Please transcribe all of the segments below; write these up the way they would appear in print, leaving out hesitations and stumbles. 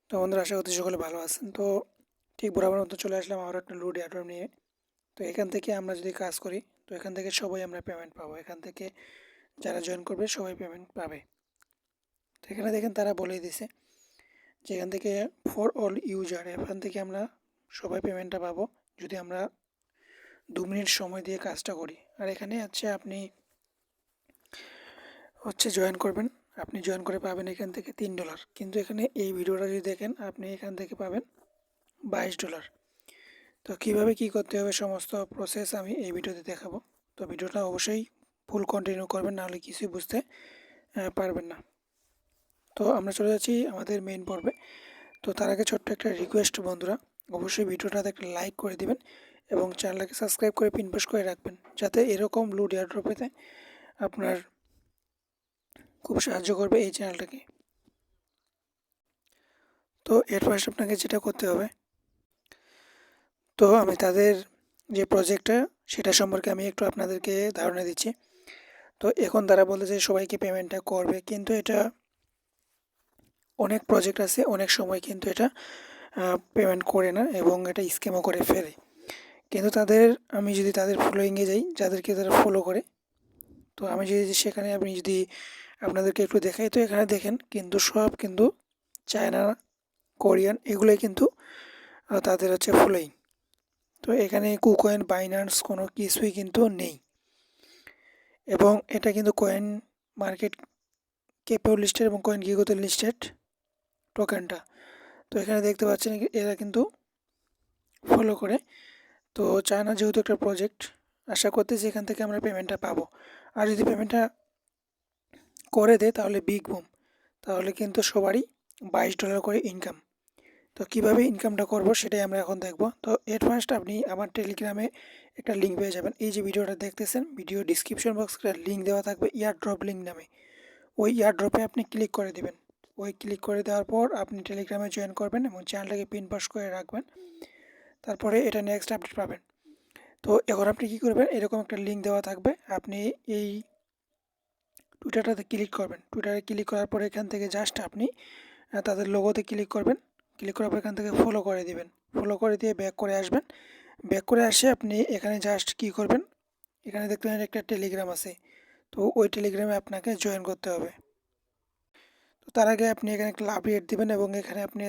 তো বন্ধুরা, আশা করছি সকলে ভালো আছেন। তো ঠিক বরাবর মতো চলে আসলাম আরও একটা লোড এয়ারড্রপ নিয়ে। তো এখান থেকে আমরা যদি কাজ করি, তো এখান থেকে সবাই আমরা পেমেন্ট পাবো। এখান থেকে যারা জয়েন করবে সবাই পেমেন্ট পাবে। তো এখানে দেখেন তারা বলেই দিছে যে এখান থেকে ফর অল ইউজার, এখান থেকে আমরা সবাই পেমেন্টটা পাবো যদি আমরা 2 মিনিট সময় দিয়ে কাজটা করি। আর এখানে আপনি জয়েন করবেন, আপনি জয়েন করে পাবেন এখান থেকে $3। কিন্তু এখানে এই ভিডিওটা যদি দেখেন, আপনি এখান থেকে পাবেন $22। তো কীভাবে কী করতে হবে সমস্ত প্রসেস আমি এই ভিডিওতে দেখাবো। তো ভিডিওটা অবশ্যই ফুল কন্টিনিউ করবেন, নাহলে কিছুই বুঝতে পারবেন না। তো আমরা চলে যাচ্ছি আমাদের মেইন পর্বে। তো তার আগে ছোট্ট একটা রিকোয়েস্ট বন্ধুরা, অবশ্যই ভিডিওটাতে একটা লাইক করে দিবেন এবং চ্যানেলটাকে সাবস্ক্রাইব করে পিন পুশ করে রাখবেন, যাতে এরকম লুড এয়ারড্রপ পেতে আপনার খুব সাহায্য করবে এই চ্যানেলটাকে। তো এর ফার্স্ট আপনাকে যেটা করতে হবে, তো আমি তাদের যে প্রজেক্টটা সেটা সম্পর্কে আমি একটু আপনাদেরকে ধারণা দিচ্ছি। তো এখন তারা বলতেছে সবাইকে পেমেন্টটা করবে, কিন্তু এটা অনেক প্রজেক্ট আছে অনেক সময় কিন্তু এটা পেমেন্ট করে না এবং এটা স্ক্যামও করে ফেলে। কিন্তু আমি যদি তাদের ফলোয়িংয়ে যাই, যাদেরকে তারা ফলো করে, তো আমি যদি সেখানে আপনি যদি আপনাদেরকে একটু দেখাই, তো এখানে দেখেন কিন্তু সব কিন্তু চায়না, কোরিয়ান এগুলোই কিন্তু তাদের ফলোয়িং। তো এখানে কুকয়েন, বাইন্যান্স কোনো কিছুই কিন্তু নেই এবং এটা কিন্তু কয়েন মার্কেট কেপেও লিস্টেড এবং কয়েন গিগোতে লিস্টেড টোকেনটা। তো এখানে দেখতে পাচ্ছেন এরা কিন্তু ফলো করে। তো চায়না যেহেতু একটা প্রজেক্ট, আশা করতেছি এখান থেকে আমরা পেমেন্টটা পাবো। আর যদি পেমেন্টটা করে দেয় তাহলে বিগ বুম, তাহলে কিন্তু সবারই $22 করে ইনকাম। তো কীভাবে ইনকামটা করব সেটাই আমরা এখন দেখব। তো এট ফার্স্ট আপনি আমার টেলিগ্রামে একটা লিঙ্ক পেয়ে যাবেন। এই যে ভিডিওটা দেখতেছেন, ভিডিও ডিসক্রিপশন বক্সে একটা লিঙ্ক দেওয়া থাকবে এয়ারড্রপ লিঙ্ক নামে। ওই এয়ারড্রপে আপনি ক্লিক করে দিবেন। ওই ক্লিক করে দেওয়ার পর আপনি টেলিগ্রামে জয়েন করবেন এবং চ্যানেলটাকে পিন পাস করে রাখবেন। তারপরে এটা নেক্সট আপডেট পাবেন। তো এখন আপনি কী করবেন, এরকম একটা লিঙ্ক দেওয়া থাকবে, আপনি এই টুইটারটাতে ক্লিক করবেন। টুইটারে ক্লিক করার পর এখান থেকে জাস্ট আপনি তাদের লোগোতে ক্লিক করবেন। ক্লিক করার পর এখান থেকে ফলো করে দিবেন। ফলো করে দিয়ে ব্যাক করে আসবেন। ব্যাক করে আসে আপনি এখানে জাস্ট কী করবেন, এখানে দেখতে পাবেন একটা টেলিগ্রাম আছে। তো ওই টেলিগ্রামে আপনাকে জয়েন করতে হবে। তো তার আগে আপনি এখানে একটা লাভ রেট দেবেন এবং এখানে আপনি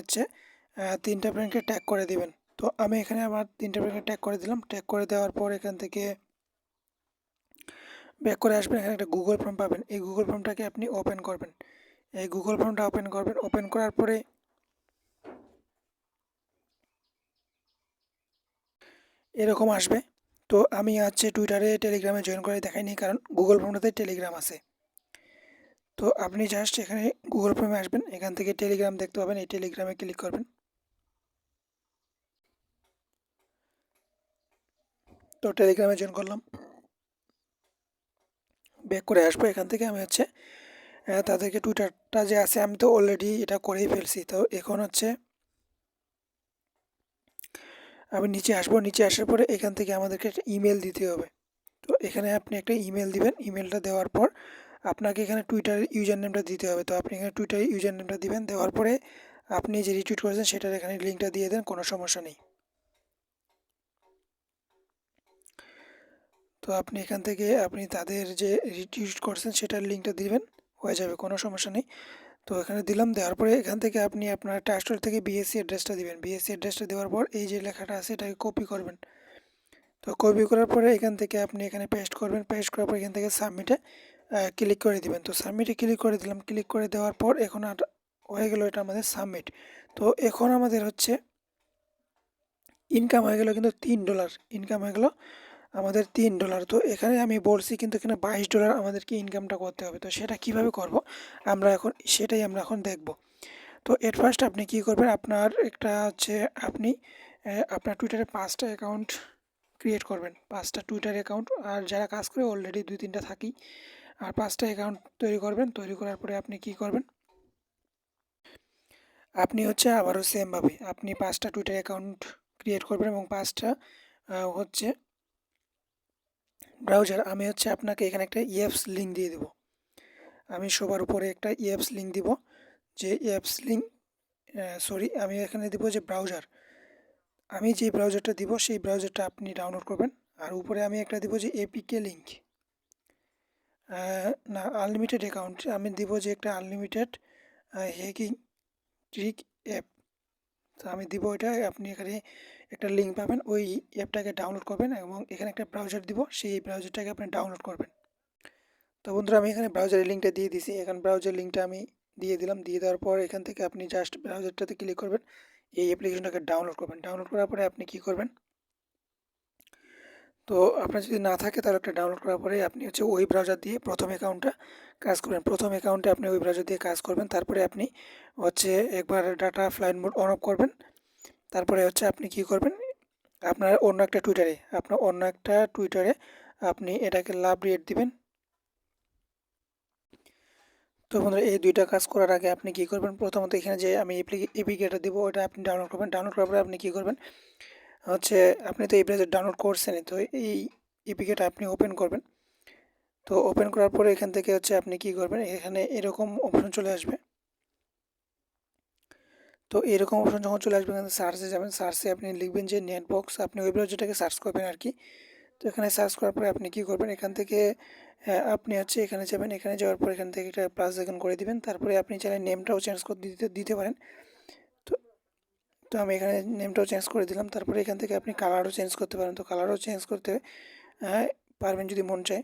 3টা ফ্রেন্ডকে ট্যাগ করে দিবেন। তো আমি এখানে আমার 3টা ফ্রেন্ডকে ট্যাগ করে দিলাম। ট্যাগ করে দেওয়ার পর এখান থেকে ব্যাক করে আসবেন। এখানে একটা গুগল ফর্ম পাবেন। এই গুগল ফর্মটাকে আপনি ওপেন করবেন। এই গুগল ফর্মটা ওপেন করবেন। ওপেন করার পরে এরকম আসবে। তো আমি টুইটারে টেলিগ্রামে জয়েন করে দেখাইনি, কারণ গুগল ফর্মটাতে টেলিগ্রাম আছে। তো আপনি জাস্ট এখানে গুগল ফর্মে আসবেন, এখান থেকে টেলিগ্রাম দেখতে পাবেন, এই টেলিগ্রামে ক্লিক করবেন। তো টেলিগ্রামে জয়েন করলাম, ব্যাক করে আসবো। এখান থেকে আমি তাদেরকে টুইটারটা যে আছে আমি তো অলরেডি এটা করেই ফেলছি। তো এখন আমি নিচে আসবো। নিচে আসার পরে এখান থেকে আমাদেরকে একটা ইমেল দিতে হবে। তো এখানে আপনি একটা ইমেল দিবেন। ইমেলটা দেওয়ার পর আপনাকে এখানে টুইটারের ইউজার নেমটা দিতে হবে। তো আপনি এখানে টুইটারের ইউজার নেমটা দিবেন। দেওয়ার পরে আপনি যে রিটুইট করেছেন সেটার এখানে লিঙ্কটা দিয়ে দেন, কোনো সমস্যা নেই। তো আপনি এখান থেকে আপনি তাদের যে রিটুইট করছেন সেটার লিঙ্কটা দিবেন, হয়ে যাবে, কোনো সমস্যা নেই। তো এখানে দিলাম। দেওয়ার পরে এখান থেকে আপনি আপনার ট্রাস্টর থেকে বিএসসি অ্যাড্রেসটা দিবেন। বিএসসি অ্যাড্রেসটা দেওয়ার পর এই যে লেখাটা আছে এটাকে কপি করবেন। তো কপি করার পরে এখান থেকে আপনি এখানে পেস্ট করবেন। পেস্ট করার পর এখান থেকে সাবমিটে ক্লিক করে দিবেন। তো সাবমিটে ক্লিক করে দিলাম। ক্লিক করে দেওয়ার পর এখন হয়ে গেল এটা আমাদের সাবমিট। তো এখন আমাদের ইনকাম হয়ে গেল কিন্তু $3। ইনকাম হয়ে গেল আমাদের $3। তো এখানে আমি বলছি কিন্তু এখানে $22 আমাদেরকে ইনকামটা করতে হবে। তো সেটা কিভাবে করব সেটাই আমরা এখন দেখব। তো এট ফার্স্ট আপনি কি করবেন, আপনার একটা আপনি আপনার টুইটারে 5টা অ্যাকাউন্ট ক্রিয়েট করবেন। 5টা টুইটার অ্যাকাউন্ট, আর যারা কাজ করে অলরেডি 2-3টা থাকি, আর 5টা অ্যাকাউন্ট তৈরি করবেন। তৈরি করার পরে আপনি কি করবেন, আপনি আবারও সেমভাবে আপনি 5টা টুইটার অ্যাকাউন্ট ক্রিয়েট করবেন এবং 5টা হচ্ছে ব্রাউজার। আমি আপনাকে এখানে একটা অ্যাপস লিঙ্ক দিয়ে দেবো। আমি সবার উপরে একটা অ্যাপস লিঙ্ক দিব, যে অ্যাপস লিঙ্ক সরি, আমি এখানে দিব যে ব্রাউজার। আমি যে ব্রাউজারটা দিব সেই ব্রাউজারটা আপনি ডাউনলোড করবেন। আর উপরে আমি একটা দিব যে এপিকে লিঙ্ক, না আনলিমিটেড অ্যাকাউন্ট, আমি দিব যে একটা আনলিমিটেড হ্যাকিং ট্রিক অ্যাপ। তো আমি দিব এটা, আপনি এখানে একটা লিঙ্ক পাবেন, ওই অ্যাপটাকে ডাউনলোড করবেন এবং এখানে একটা ব্রাউজার দিব, সেই ব্রাউজারটাকে আপনি ডাউনলোড করবেন। তো বন্ধুরা আমি এখানে ব্রাউজারের লিঙ্কটা দিয়ে দিছি। এখন ব্রাউজার লিঙ্কটা আমি দিয়ে দিলাম। দিয়ে দেওয়ার পর এখান থেকে আপনি জাস্ট ব্রাউজারটাতে ক্লিক করবেন, এই অ্যাপ্লিকেশনটাকে ডাউনলোড করবেন। ডাউনলোড করার পরে আপনি কি করবেন, তো আপনার যদি না থাকে তাহলে একটা ডাউনলোড করার পরে আপনি হচ্ছে ওই ব্রাউজার দিয়ে প্রথম অ্যাকাউন্টটা কাজ করবেন। প্রথম অ্যাকাউন্টে আপনি ওই ব্রাউজার দিয়ে কাজ করবেন। তারপরে আপনি হচ্ছে একবার data flight mode on of করবেন। তারপরে হচ্ছে আপনি কি করবেন, আপনার অন্য একটা টুইটারে আপনি এটাকে লাভ রেট দিবেন। তো বন্ধুরা এই দুইটা কাজ করার আগে আপনি কি করবেন, প্রথমত এখানে যে আমি এপিকেটা দিব ওটা আপনি ডাউনলোড করবেন। ডাউনলোড করার পরে আপনি কি করবেন হচ্ছে, আপনি তো এই ব্রাউজার ডাউনলোড করছেনই, তো এই এপিকেটা আপনি ওপেন করবেন। তো ওপেন করার পরে এখান থেকে হচ্ছে আপনি কি করবেন, এখানে এরকম অপশন চলে আসবে। তো এরকম অপশন যখন চলে আসবে এখানে সার্চে যাবেন। সার্চে আপনি লিখবেন যে নেটবক্স, আপনি ওই ব্রাউজারটাকে সার্চ করবেন আর কি। তো এখানে সার্চ করার পরে আপনি কি করবেন, এখান থেকে আপনি হচ্ছে এখানে যাবেন। এখানে যাওয়ার পর এখান থেকে একটা প্লাস আইকন করে দিবেন। তারপরে আপনি চাইলে নেমটাও চেঞ্জ করে দিতে পারেন। তো তো আমি এখানে নেমটাও চেঞ্জ করে দিলাম। তারপরে এখান থেকে আপনি কালারও চেঞ্জ করতে পারেন। তো কালারও চেঞ্জ করতে পারবেন যদি মন চায়।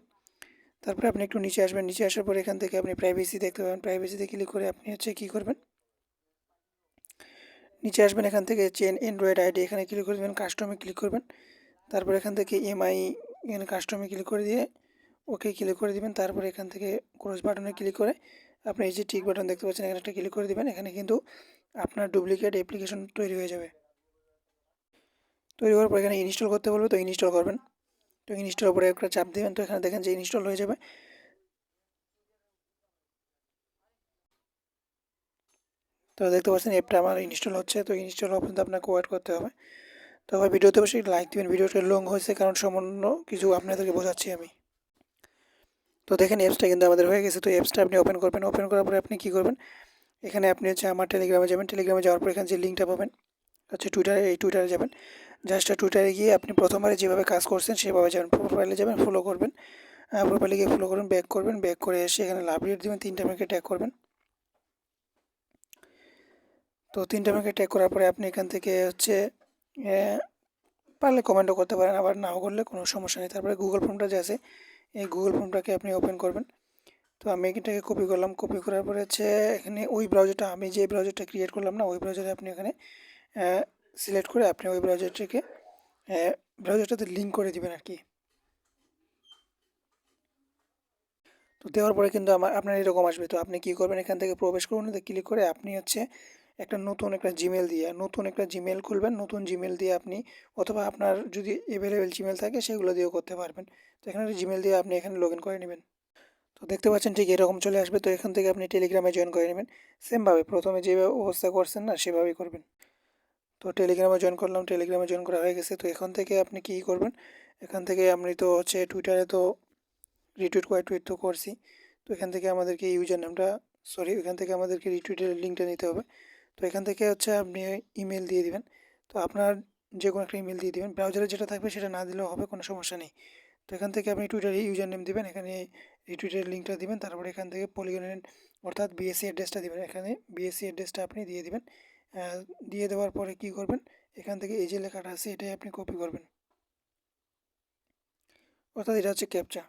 তারপরে আপনি একটু নিচে আসবেন। নিচে আসার পরে এখান থেকে আপনি প্রাইভেসি দেখতে পাবেন। প্রাইভেসিতে ক্লিক করে আপনি হচ্ছে কী করবেন, নিচে আসবেন। এখান থেকে চেন অ্যান্ড্রয়েড আইডি এখানে ক্লিক করে দেবেন, কাস্টমে ক্লিক করবেন। তারপর এখান থেকে এমআই এখানে কাস্টমে ক্লিক করে দিয়ে ওকে ক্লিক করে দিবেন। তারপরে এখান থেকে ক্রস বাটনে ক্লিক করে আপনি এই যে টিক বাটন দেখতে পাচ্ছেন এখানে একটা ক্লিক করে দিবেন। এখানে কিন্তু আপনার ডুপ্লিকেট অ্যাপ্লিকেশন তৈরি হয়ে যাবে। তৈরি হওয়ার পর এখানে ইনস্টল করতে বলবে, তো ইনস্টল করবেন। তো ইনস্টল উপরে একটা চাপ দেবেন, তো এখানে দেখেন যে ইনস্টল হয়ে যাবে। তো দেখতে পাচ্ছেন অ্যাপটা আমার ইনস্টল হচ্ছে। তো ইনস্টল হওয়া পর্যন্ত আপনাকে ওয়েট করতে হবে। তো আবার ভিডিওতে অবশ্যই লাইক দিবেন। ভিডিওটা লং হয়েছে কারণ সামান্য কিছু আপনাদেরকে বোঝাচ্ছি আমি। তো দেখেন অ্যাপসটা কিন্তু আমাদের হয়ে গেছে। তো অ্যাপসটা আপনি ওপেন করবেন। ওপেন করার পরে আপনি কী করবেন, এখানে আপনি হচ্ছে আমার টেলিগ্রামে যাবেন। টেলিগ্রামে যাওয়ার পর এখানে যে লিঙ্কটা পাবেন হচ্ছে টুইটারে, এই টুইটারে যাবেন। জাস্ট টুইটারে গিয়ে আপনি প্রথমবারে যেভাবে কাজ করছেন সেভাবে যাবেন। প্রোফাইলে যাবেন, ফলো করবেন। প্রোফাইলে গিয়ে ফলো করবেন, ব্যাক করবেন। ব্যাক করে এসে এখানে লাভ রেট দেবেন, 3টা মেকে ট্যাগ করবেন। তো 3টা মেকে ট্যাগ করার পরে আপনি এখান থেকে হচ্ছে পারলে কমেন্টও করতে পারেন, আবার নাও করলে কোনো সমস্যা নেই। তারপরে গুগল ফর্মটা যে আছে এই গুগল ফর্মটাকে আপনি ওপেন করবেন। তো আমি এটাকে কপি করলাম। কপি করার পরে হচ্ছে এখানে ওই ব্রাউজারটা আমি যে ব্রাউজারটা ক্রিয়েট করলাম না, ওই ব্রাউজারে আপনি এখানে সিলেক্ট করে আপনি ওই ব্রাউজারটাকে ব্রাউজারটাতে লিঙ্ক করে দিবেন আর কি। তো দেওয়ার পরে কিন্তু আপনার এরকম আসবে। তো আপনি কী করবেন, এখান থেকে প্রবেশ করুন, ক্লিক করে আপনি হচ্ছে নতুন একটা জিমেল দিয়ে নতুন একটা জিমেল খুলবেন। নতুন জিমেল দিয়ে আপনি, অথবা আপনার যদি অ্যাভেলেবেল জিমেল থাকে সেগুলো দিয়েও করতে পারবেন। তো এখানে জিমেল দিয়ে আপনি এখানে লগ ইন করে নেবেন। তো দেখতে পাচ্ছেন ঠিক এরকম চলে আসবে। তো এখান থেকে আপনি টেলিগ্রামে জয়েন করে নেবেন। সেমভাবে প্রথমে যেভাবে অবস্থা করছেন না সেভাবেই করবেন। তো টেলিগ্রামে জয়েন করলাম, টেলিগ্রামে জয়েন করা হয়ে গেছে। তো এখান থেকে আপনি কী করবেন, এখান থেকে আমি তো হচ্ছে টুইটারে তো টুইট তো করছি। তো এখান থেকে আমাদেরকে ইউজার নামটা, এখান থেকে আমাদেরকে রিটুইটের লিঙ্কটা নিতে হবে। তো এখান থেকে হচ্ছে আপনি ইমেল দিয়ে দিবেন। তো আপনার যে কোনো একটা ইমেল দিয়ে দিবেন, ব্রাউজারে যেটা থাকবে সেটা না দিলেও হবে, কোনো সমস্যা নেই। তো এখান থেকে আপনি টুইটারে ইউজার নেম দিবেন, এখানে রিটুইটের লিঙ্কটা দিবেন। তারপরে এখান থেকে পলিগনের অর্থাৎ বিএসসি অ্যাড্রেসটা দিবেন। এখানে বিএসসি অ্যাড্রেসটা আপনি দিয়ে দিবেন। দিয়ে দেওয়ার পরে কী করবেন, এখান থেকে এই যে লেখাটা আছে এটাই আপনি কপি করবেন, অর্থাৎ এটা হচ্ছে ক্যাপচা।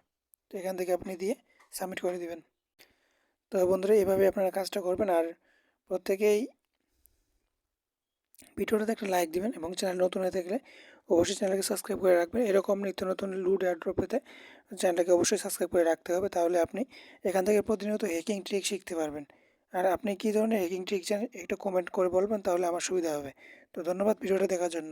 তো এখান থেকে আপনি দিয়ে সাবমিট করে দিবেন। তো বন্ধুরা এভাবে আপনারা কাজটা করবেন। আর প্রত্যেকেই ভিডিওটাতে একটা লাইক দিবেন এবং চ্যানেল নতুন হয়ে থাকলে অবশ্যই চ্যানেলকে সাবস্ক্রাইব করে রাখবেন। এরকম নিত্য নতুন লুট এয়ারড্রপ পেতে চ্যানেলটাকে অবশ্যই সাবস্ক্রাইব করে রাখতে হবে, তাহলে আপনি এখান থেকে প্রতিনিয়ত হ্যাকিং ট্রিক শিখতে পারবেন। আর আপনি কী ধরনের হ্যাকিং ট্রিক জানেন একটু কমেন্ট করে বলবেন, তাহলে আমার সুবিধা হবে। তো ধন্যবাদ ভিডিওটা দেখার জন্য।